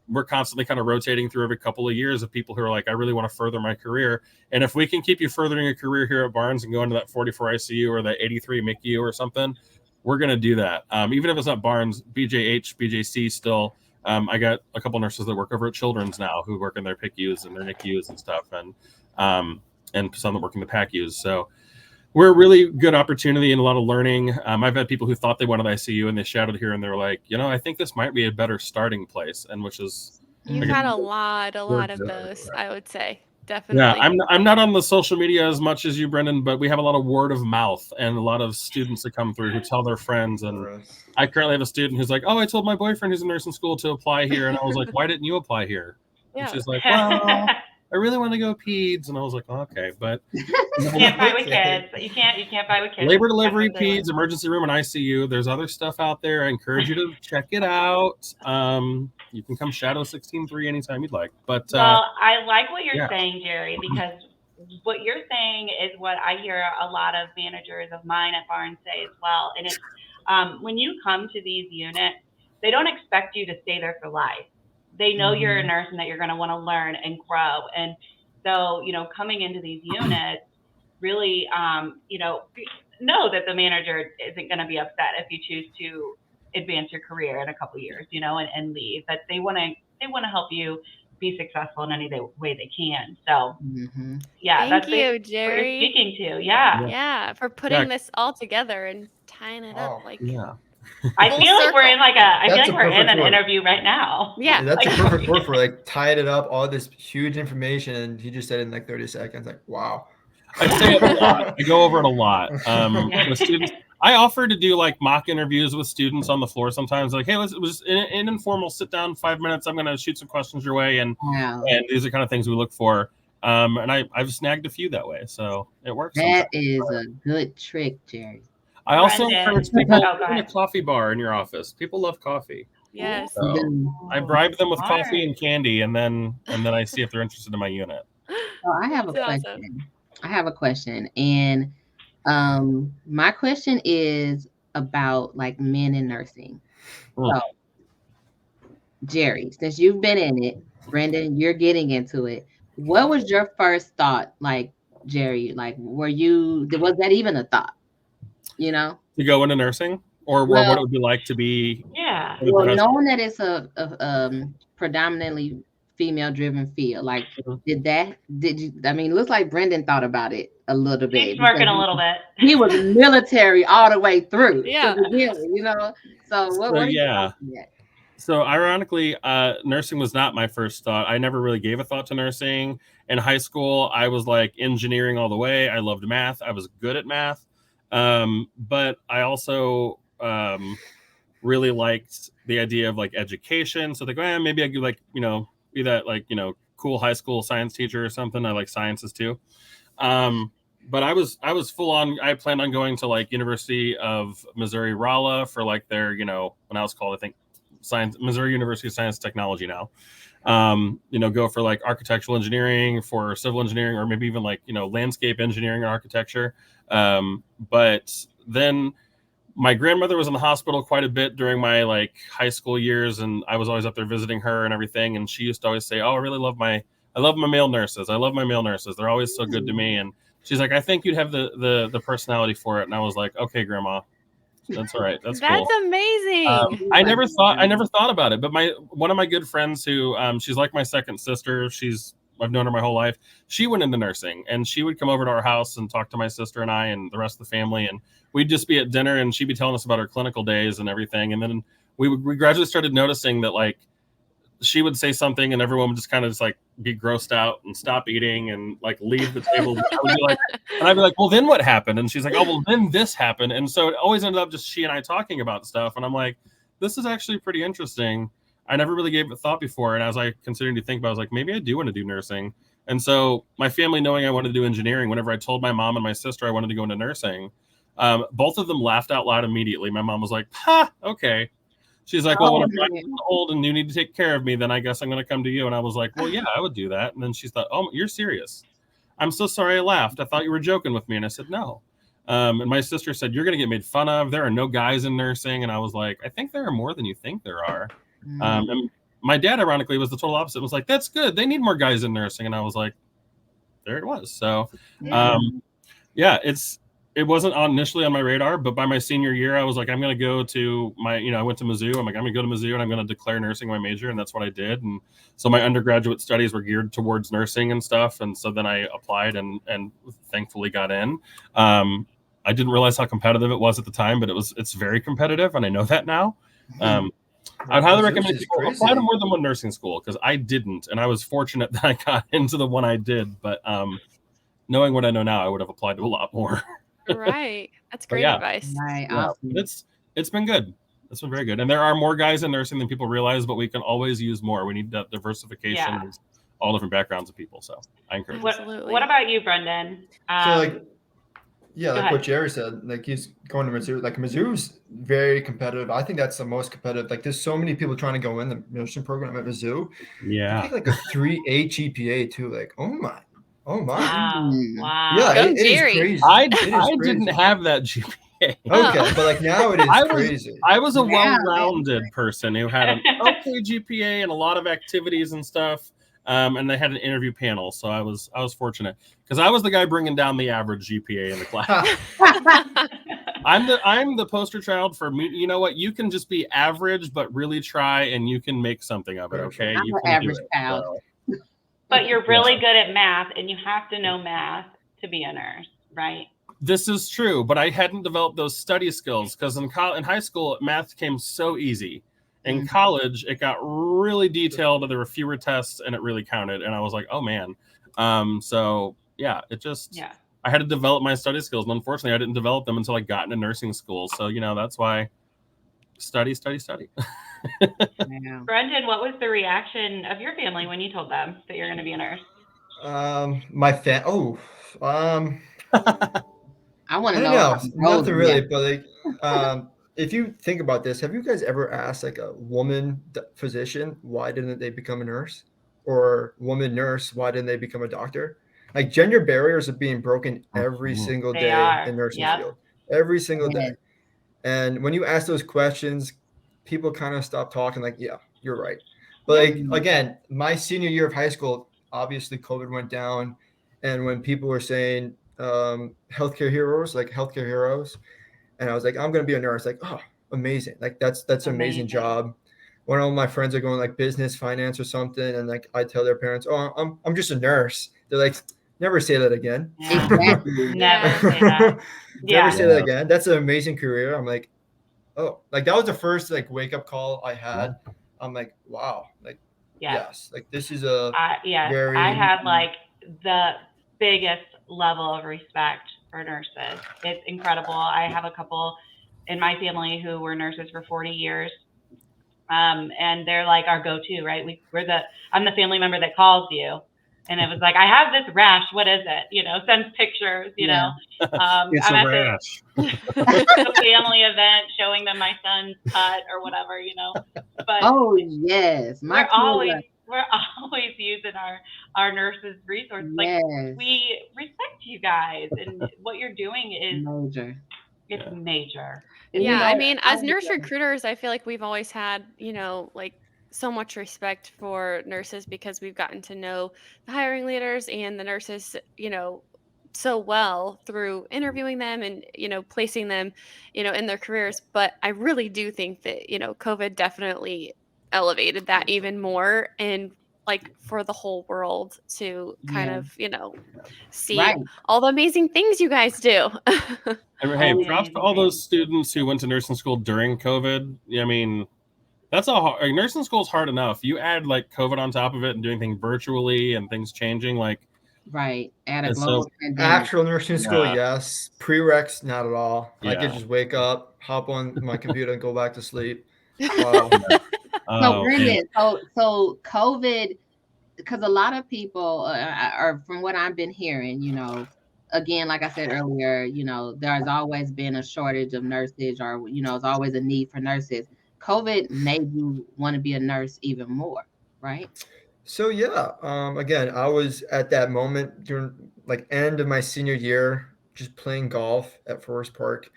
we're constantly kind of rotating through every couple of years of people who are like, I really want to further my career. And if we can keep you furthering a career here at Barnes and go into that 44 ICU or that 83 MICU or something, we're going to do that. Even if it's not Barnes, BJH, BJC still. I got a couple nurses that work over at Children's now who work in their PICUs and their NICUs and stuff, and some that work in the PACUs. So we're a really good opportunity and a lot of learning. I've had people who thought they wanted ICU and they shouted here and they're like, I think this might be a better starting place, and which is You've had a lot of those, I would say. Definitely. Yeah, I'm not on the social media as much as you, Brendan, but we have a lot of word of mouth and a lot of students that come through who tell their friends. And I currently have a student who's like, "Oh, I told my boyfriend who's in nursing school to apply here," and I was like, "Why didn't you apply here?" Yeah. And she's like, "Well, I really want to go peds," and I was like, oh, "Okay, but you can't fight with kids. You can't fight with kids. Labor delivery, peds, emergency room, and ICU. There's other stuff out there. I encourage you to check it out. You can come shadow 16-3 anytime you'd like. But well, I like what you're saying, Jerry, because what you're saying is what I hear a lot of managers of mine at Barnes say as well. And it's when you come to these units, they don't expect you to stay there for life. They know you're a nurse and that you're going to want to learn and grow. And so, coming into these units, really, know that the manager isn't going to be upset if you choose to advance your career in a couple of years, and leave. That they want to help you be successful in any way they can. So, yeah, thank you, Jerry. What you're speaking to, yeah, for putting this all together and tying it up like. Yeah. I feel like we're in an interview right now. Yeah, that's a perfect word for like tying it up, all this huge information, and he just said it in like 30 seconds. Like, wow. I say it a lot. I go over it a lot. With students, I offer to do like mock interviews with students on the floor sometimes. Like, hey, let's just an informal sit down, 5 minutes. I'm going to shoot some questions your way, and these are kind of things we look for. And I've snagged a few that way, so it works. That is a good trick, Jerry. I also encourage people in a coffee bar in your office. People love coffee. Yes. So I bribe them with coffee and candy, and then I see if they're interested in my unit. So I have a question. Awesome. I have a question, and my question is about like men in nursing. So, Jerry, since you've been in it, Brendan, you're getting into it. What was your first thought? Like Jerry? Like, was that even a thought? You know, To go into nursing, or what well, it would be like to be Yeah. a well, professor? knowing that it's a predominantly female-driven field, like, Mhm. did you? I mean, it looks like Brendan thought about it a little bit He's smirking because a little bit. he was military all the way through Yeah. to begin with, you know. So So what are you yeah. thinking at? So ironically, nursing was not my first thought. I never really gave a thought to nursing. In high school, I was like engineering all the way. I loved math. I was good at math. But I also really liked the idea of like education. So like, maybe I could like, be that like, cool high school science teacher or something. I like sciences too. But I was full on. I planned on going to like University of Missouri Rolla for like their, when I was called, I think, Missouri University of Science and Technology now. Go for like architectural engineering, for civil engineering, or maybe even like, landscape engineering and architecture. But then my grandmother was in the hospital quite a bit during my like high school years, and I was always up there visiting her and everything. And she used to always say, "Oh, I love my male nurses. I love my male nurses. They're always so good to me." And she's like, "I think you'd have the personality for it." And I was like, "Okay, Grandma, that's all right. That's That's cool." amazing. I never thought about it, but one of my good friends who she's like my second sister. I've known her my whole life. She went into nursing, and she would come over to our house and talk to my sister and I and the rest of the family, and we'd just be at dinner, and she'd be telling us about her clinical days and everything. And then we gradually started noticing that like she would say something, and everyone would just kind of just like be grossed out and stop eating and like leave the table. And I'd be like, "Well, then what happened?" And she's like, "Oh, well, then this happened." And so it always ended up just she and I talking about stuff. And I'm like, this is actually pretty interesting. I never really gave it thought before. And as I continued to think about it, I was like, maybe I do want to do nursing. And so my family, knowing I wanted to do engineering, whenever I told my mom and my sister I wanted to go into nursing, both of them laughed out loud immediately. My mom was like, "Ha, okay." She's like, "Well, when I'm old and you need to take care of me, then I guess I'm going to come to you." And I was like, "Well, yeah, I would do that." And then she thought, "Oh, you're serious? I'm so sorry I laughed. I thought you were joking with me." And I said, "No." And my sister said, "You're going to get made fun of. There are no guys in nursing." And I was like, "I think there are more than you think there are." And my dad, ironically, was the total opposite. It was like, "That's good. They need more guys in nursing." And I was like, there it was. So, yeah, it wasn't initially on my radar, but by my senior year, I was like, I'm going to go to I went to Mizzou. I'm like, I'm going to go to Mizzou and I'm going to declare nursing my major. And that's what I did. And so my undergraduate studies were geared towards nursing and stuff. And so then I applied and thankfully got in. I didn't realize how competitive it was at the time, but it's very competitive. And I know that now. I'd highly recommend people apply to more than one nursing school, because I didn't. And I was fortunate that I got into the one I did. But knowing what I know now, I would have applied to a lot more. Right. That's great advice. Right. Yeah, Awesome. it's been good. It's been very good. And there are more guys in nursing than people realize, but we can always use more. We need that diversification of all different backgrounds of people. So I encourage it. Absolutely. What about you, Brendan? Like what Jerry said, like he's going to Mizzou. Like Mizzou's very competitive. I think that's the most competitive. Like there's so many people trying to go in the nursing program at Mizzou. Yeah. I think like a 3.8 GPA too. Like, oh my. Wow. Yeah, Go it is Jerry. crazy. I crazy. didn't have that GPA. Okay, but like now it is crazy. I was a well-rounded person who had an okay GPA and a lot of activities and stuff. And they had an interview panel, so I was fortunate because I was the guy bringing down the average GPA in the class. I'm the poster child for me. You know what? You can just be average, but really try, and you can make something of it. Okay, I'm you an can average do it. child. So. But you're really good at math, and you have to know math to be a nurse, right? This is true, but I hadn't developed those study skills because in high school, math came so easy. In college, it got really detailed. There were fewer tests, and it really counted. And I was like, oh man. So yeah, I had to develop my study skills, and unfortunately, I didn't develop them until I got into nursing school. So that's why study. Brendan, what was the reaction of your family when you told them that you're going to be a nurse? I want to know. Nothing really, but like, if you think about this, have you guys ever asked like a woman physician why didn't they become a nurse, or woman nurse why didn't they become a doctor? Like gender barriers are being broken every single day in nursing field, every single day. And when you ask those questions, people kind of stop talking. Like, yeah, you're right. But like again, my senior year of high school, obviously COVID went down. and when people were saying healthcare heroes, like healthcare heroes, and I was like, I'm gonna be a nurse. Like, oh, amazing! Like that's an amazing job. One of my friends are going like business, finance, or something, and like I tell their parents, oh, I'm just a nurse. They're like, never say that again. Yeah. Exactly. Never say that. Never Yeah. say that again. That's an amazing career. I'm like, oh, like that was the first like wake up call I had. I'm like, wow, like yes, like this is a Yes, very I have like the biggest level of respect for nurses. It's incredible. I have a couple in my family who were nurses for 40 years. And they're like our go-to, right? I'm the family member that calls you. And it was like, I have this rash. What is it? You know, sends pictures, you know. It's I'm a at rash. the family event showing them my son's cut or whatever, you know. But Oh yes, we're always using our nurses resources. yes. Like we respect you guys, and what you're doing is major. it's major. And you Yeah, know, I mean, as nurse recruiters, I feel like we've always had, you know, like so much respect for nurses because we've gotten to know the hiring leaders and the nurses, you know, so well through interviewing them and, you know, placing them, you know, in their careers. But I really do think that, you know, COVID definitely elevated that even more, and like for the whole world to kind Yeah. of, you know, see right. all the amazing things you guys do. And All hey, the props to amazing all those things. students who went to nursing school during COVID. I mean, that's like, nursing school is hard enough. You add like COVID on top of it and doing things virtually and things changing, like Right. At a it's global so pandemic. actual nursing school, Yeah. yes. Prereqs, not at all. I could Yeah. just wake up, hop on my computer, and go back to sleep. Wow. So Oh, man. Brendan, so COVID, because a lot of people are, from what I've been hearing, you know, again, like I said earlier, you know, there's always been a shortage of nurses, or you know, there's always a need for nurses. COVID made you want to be a nurse even more, right? So yeah, again, I was at that moment during like end of my senior year, just playing golf at Forest Park,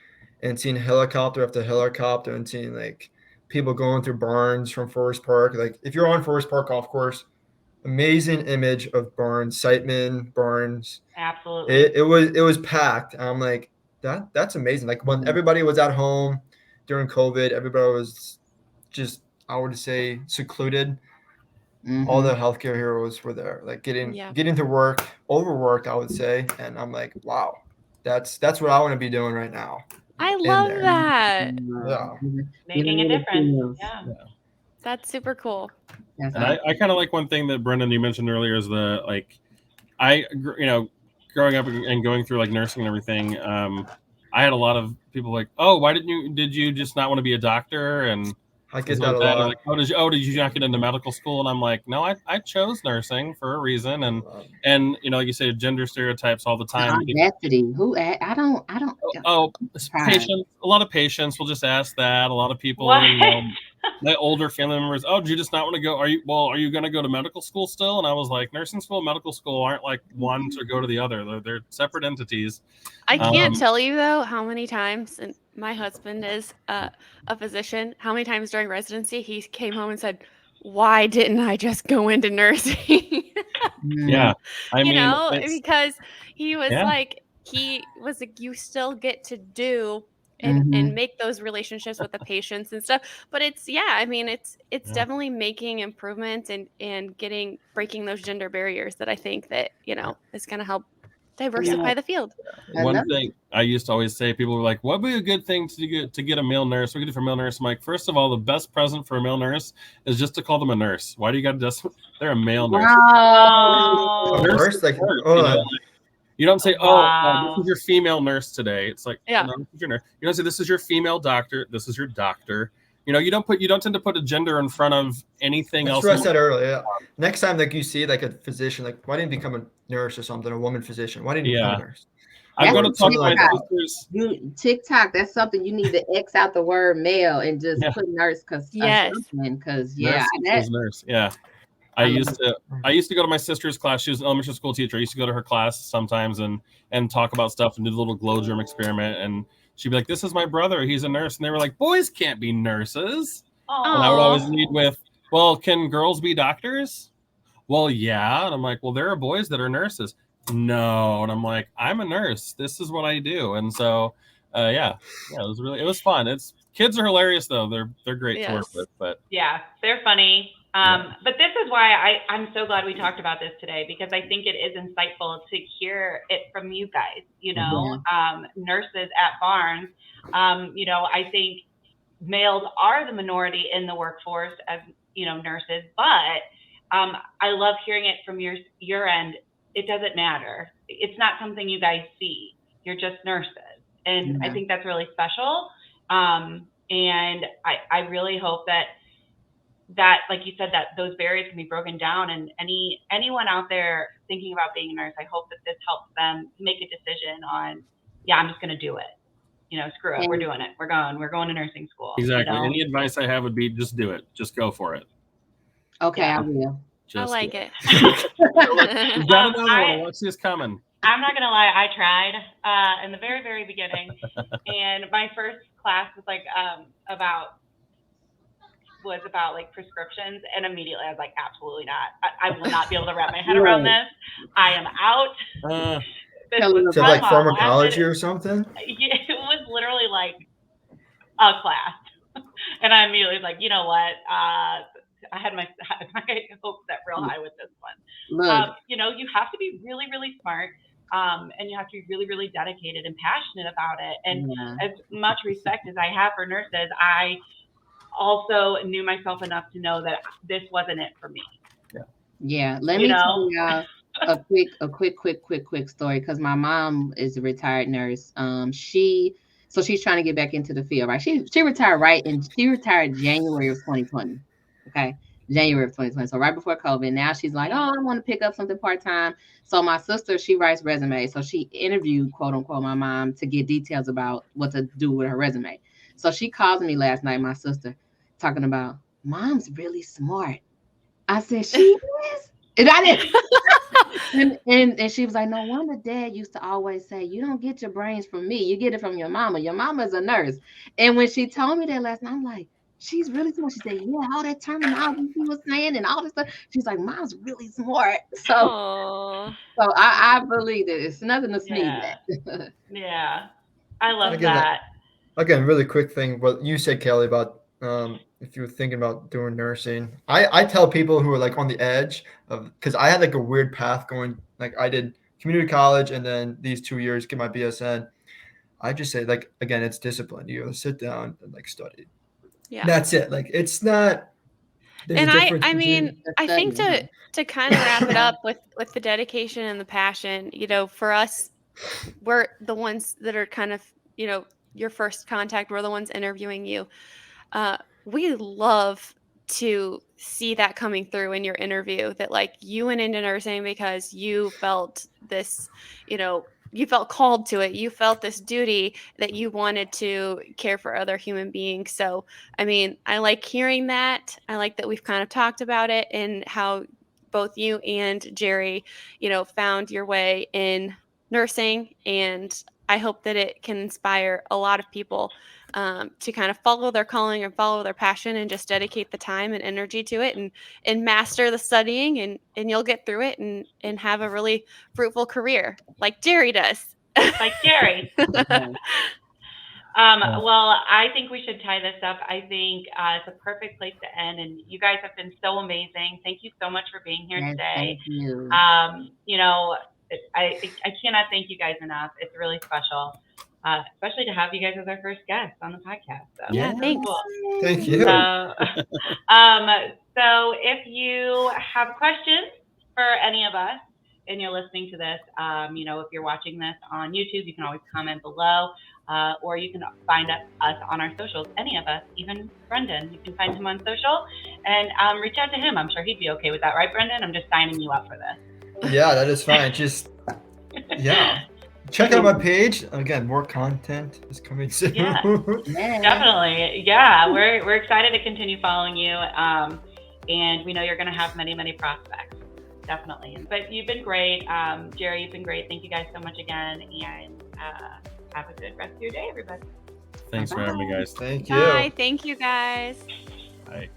and seeing helicopter after helicopter, and seeing like people going through barns from Forest Park. Like if you're on Forest Park golf course, amazing image of barns, Siteman barns. Absolutely. It was packed. I'm like that's amazing. Like when everybody was at home during COVID, everybody was just, I would say, secluded. All the healthcare heroes were there, like getting to work, overworked, I would say. And I'm like, wow, that's what I want to be doing right now. I love there. that. Yeah. Making a difference. Yeah. That's super cool. That's And I kind of like one thing that Brendan, you mentioned earlier, is the like, you know, growing up and going through like nursing and everything. I had a lot of people like, oh, did you just not want to be a doctor? And I get that a lot. Like, did you not get into medical school? And I'm like, no, I chose nursing for a reason. And you know, like you say, gender stereotypes all the time. Audacity. I don't. Patients. A lot of patients will just ask that. A lot of people, you know, my older family members, oh, do you just not want to go? Are you going to go to medical school still? And I was like, nursing school and medical school aren't like one to go to the other. They're separate entities. I can't tell you though how many times, and my husband is a physician, how many times during residency he came home and said, why didn't I just go into nursing? Yeah. I mean, you know, because he was like, you still get to do and make those relationships with the patients and stuff. But it's definitely making improvements and breaking those gender barriers that I think that, you know, is going to help diversify the field. One thing I used to always say, people were like, what would be a good thing to get a male nurse? What do you do for a male nurse? I'm like, first of all, the best present for a male nurse is just to call them a nurse. Why do you got to they're a male nurse. Wow. Nurse, like, you don't say, this is your female nurse today. It's like, yeah. No, this is your nurse. You don't say, this is your female doctor. This is your doctor. You know, you don't tend to put a gender in front of anything else. That's what I said earlier. Yeah. Next time, like you see like a physician, like why didn't you become a nurse or something? A woman physician. Why didn't you become a nurse? I'm going to talk to my sisters. TikTok. That's something you need to X out the word male and just put nurse because nurse. Yeah. I used to go to my sister's class. She was an elementary school teacher. I used to go to her class sometimes and talk about stuff and do the little glow germ experiment. And she'd be like, this is my brother. He's a nurse. And they were like, boys can't be nurses. Aww. And I would always lead with, well, can girls be doctors? Well, yeah. And I'm like, well, there are boys that are nurses. no. And I'm like, I'm a nurse. This is what I do. And so, it was fun. Kids are hilarious though. They're great to work Yes. with. But Yeah, they're funny. But this is why I'm so glad we talked about this today, because I think it is insightful to hear it from you guys, nurses at Barnes. I think males are the minority in the workforce as, nurses, but I love hearing it from your end. It doesn't matter. It's not something you guys see. You're just nurses. And I think that's really special. And I really hope that, like you said, that those barriers can be broken down, and anyone out there thinking about being a nurse, I hope that this helps them make a decision on, I'm just going to do it. Screw it. We're doing it. We're going to nursing school. exactly. Any advice I have would be just do it. Just go for it. Okay, I will. I like it. You got another one. Watch this coming. I'm not gonna lie, I tried in the very, very beginning, and my first class was about like prescriptions, and immediately I was like, absolutely not. I will not be able to wrap my head around this. I am out. This was so like pharmacology or something? It was literally like a class, and I immediately was like, you know what? I had my hopes set real high with this one. You have to be really, really smart. And you have to be really, really dedicated and passionate about it. And as much respect as I have for nurses, I also knew myself enough to know that this wasn't it for me. Yeah. Let me tell y'all a quick story, because my mom is a retired nurse. She's trying to get back into the field, right? She retired she retired January of 2020. Okay. January of 2020. So right before COVID. Now she's like, I want to pick up something part-time. So my sister, she writes resumes. So she interviewed, quote unquote, my mom to get details about what to do with her resume. So she calls me last night, my sister, talking about, Mom's really smart. I said, she is? And I didn't. and she was like, no wonder Dad used to always say, you don't get your brains from me. You get it from your mama. Your mama's a nurse. And when she told me that last night, I'm like, she's really smart. She said, yeah, all that terminology he was saying and all this stuff. She's like, Mom's really smart. So I believe it. It's nothing to sneeze at. Yeah. I love that. Again, really quick thing. What you said, Kelly, about if you were thinking about doing nursing, I tell people who are like on the edge of, because I had like a weird path going, like I did community college and then these 2 years get my BSN. I just say, like, again, it's discipline. You gotta sit down and like study. Yeah, that's it. Like, it's not. And I mean, I think to kind of wrap it up with the dedication and the passion, for us, we're the ones that are kind of, your first contact. We're the ones interviewing you. We love to see that coming through in your interview, that like you went into nursing because you felt this, you felt called to it. You felt this duty that you wanted to care for other human beings. So, I mean, I like hearing that. I like that we've kind of talked about it and how both you and Jerry, found your way in nursing. And I hope that it can inspire a lot of people to kind of follow their calling and follow their passion and just dedicate the time and energy to it and master the studying, and you'll get through it and have a really fruitful career like Jerry does. Like Jerry. Well, I think we should tie this up. I think it's a perfect place to end, and you guys have been so amazing. Thank you so much for being here today. Thank you. I cannot thank you guys enough. It's really special. Especially to have you guys as our first guest on the podcast. So, yeah, thanks. Cool. Thank you. So if you have questions for any of us and you're listening to this, if you're watching this on YouTube, you can always comment below, or you can find us on our socials, any of us, even Brendan. You can find him on social and reach out to him. I'm sure he'd be okay with that, right, Brendan? I'm just signing you up for this. Yeah, that is fine. Just, yeah. Check out my page. Again, more content is coming soon. Yeah, definitely. Yeah, we're excited to continue following you. And we know you're going to have many, many prospects. Definitely. But you've been great. Jerry, you've been great. Thank you guys so much again. And have a good rest of your day, everybody. Thanks for having me, guys. Thank you. Bye. Thank you, guys. Bye.